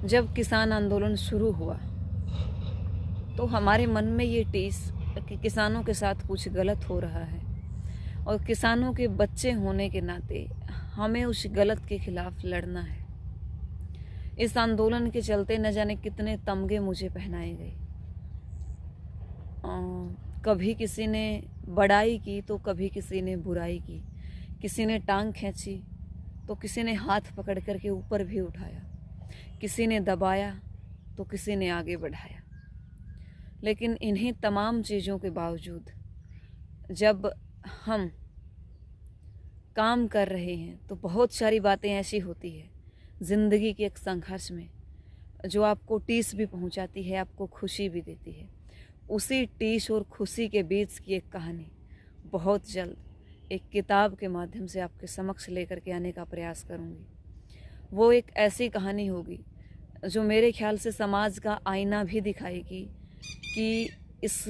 जब किसान आंदोलन शुरू हुआ तो हमारे मन में ये टीस कि किसानों के साथ कुछ गलत हो रहा है और किसानों के बच्चे होने के नाते हमें उस गलत के खिलाफ लड़ना है। इस आंदोलन के चलते न जाने कितने तमगे मुझे पहनाए गए। कभी किसी ने बड़ाई की तो कभी किसी ने बुराई की, किसी ने टांग खींची तो किसी ने हाथ पकड़ कर के ऊपर भी उठाया, किसी ने दबाया तो किसी ने आगे बढ़ाया। लेकिन इन्हीं तमाम चीज़ों के बावजूद जब हम काम कर रहे हैं तो बहुत सारी बातें ऐसी होती है ज़िंदगी के एक संघर्ष में जो आपको टीस भी पहुंचाती है, आपको खुशी भी देती है। उसी टीस और खुशी के बीच की एक कहानी बहुत जल्द एक किताब के माध्यम से आपके समक्ष लेकर के आने का प्रयास करूंगी। वो एक ऐसी कहानी होगी जो मेरे ख्याल से समाज का आईना भी दिखाएगी कि इस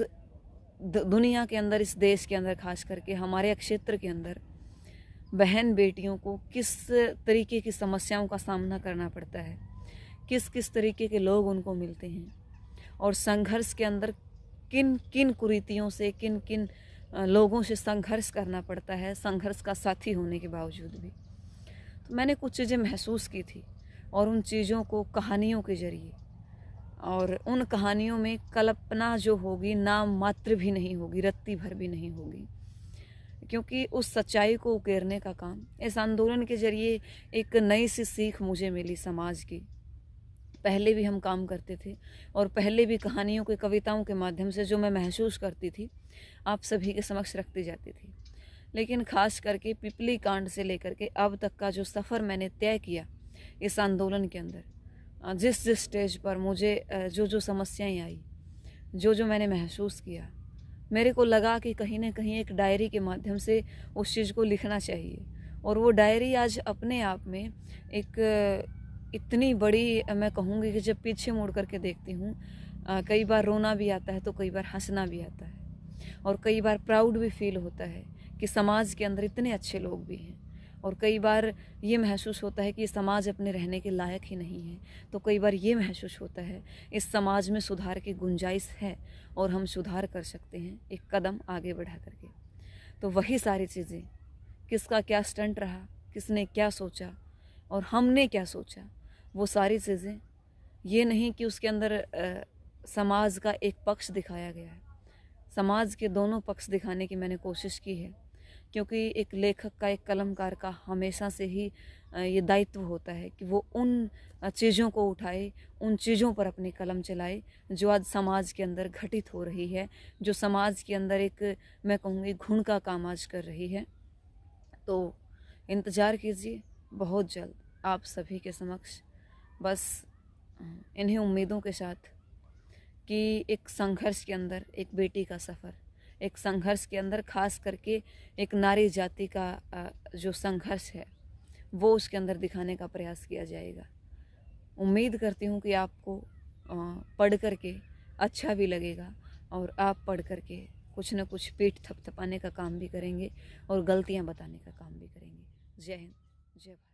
दुनिया के अंदर, इस देश के अंदर, खास करके हमारे क्षेत्र के अंदर बहन बेटियों को किस तरीके की समस्याओं का सामना करना पड़ता है, किस किस तरीके के लोग उनको मिलते हैं और संघर्ष के अंदर किन किन कुरीतियों से, किन किन लोगों से संघर्ष करना पड़ता है, संघर्ष का साथी होने के बावजूद भी। तो मैंने कुछ चीज़ें महसूस की थी और उन चीज़ों को कहानियों के ज़रिए, और उन कहानियों में कल्पना जो होगी नाम मात्र भी नहीं होगी, रत्ती भर भी नहीं होगी, क्योंकि उस सच्चाई को उकेरने का काम इस आंदोलन के ज़रिए एक नई सी सीख मुझे मिली समाज की। पहले भी हम काम करते थे और पहले भी कहानियों के, कविताओं के माध्यम से जो मैं महसूस करती थी आप सभी के समक्ष रखती जाती थी। लेकिन ख़ास करके पिपली कांड से लेकर के अब तक का जो सफ़र मैंने तय किया इस आंदोलन के अंदर, जिस जिस स्टेज पर मुझे जो जो समस्याएं आई, जो जो मैंने महसूस किया, मेरे को लगा कि कहीं ना कहीं एक डायरी के माध्यम से उस चीज़ को लिखना चाहिए। और वो डायरी आज अपने आप में एक इतनी बड़ी, मैं कहूँगी कि जब पीछे मुड़ करके देखती हूँ कई बार रोना भी आता है तो कई बार हंसना भी आता है और कई बार प्राउड भी फील होता है कि समाज के अंदर इतने अच्छे लोग भी हैं, और कई बार ये महसूस होता है कि समाज अपने रहने के लायक ही नहीं है, तो कई बार ये महसूस होता है इस समाज में सुधार की गुंजाइश है और हम सुधार कर सकते हैं एक कदम आगे बढ़ा करके। तो वही सारी चीज़ें, किसका क्या स्टंट रहा, किसने क्या सोचा और हमने क्या सोचा, वो सारी चीज़ें, ये नहीं कि उसके अंदर समाज का एक पक्ष दिखाया गया है, समाज के दोनों पक्ष दिखाने की मैंने कोशिश की है। क्योंकि एक लेखक का, एक कलमकार का हमेशा से ही ये दायित्व होता है कि वो उन चीज़ों को उठाए, उन चीज़ों पर अपनी कलम चलाए जो आज समाज के अंदर घटित हो रही है, जो समाज के अंदर एक, मैं कहूँगी, घुन का काम आज कर रही है। तो इंतज़ार कीजिए बहुत जल्द आप सभी के समक्ष, बस इन्हीं उम्मीदों के साथ कि एक संघर्ष के अंदर एक बेटी का सफ़र, एक संघर्ष के अंदर खास करके एक नारी जाति का जो संघर्ष है वो उसके अंदर दिखाने का प्रयास किया जाएगा। उम्मीद करती हूँ कि आपको पढ़ करके अच्छा भी लगेगा और आप पढ़ करके कुछ न कुछ पीठ थपथपाने का काम भी करेंगे और गलतियाँ बताने का काम भी करेंगे। जय हिंद, जय भारत।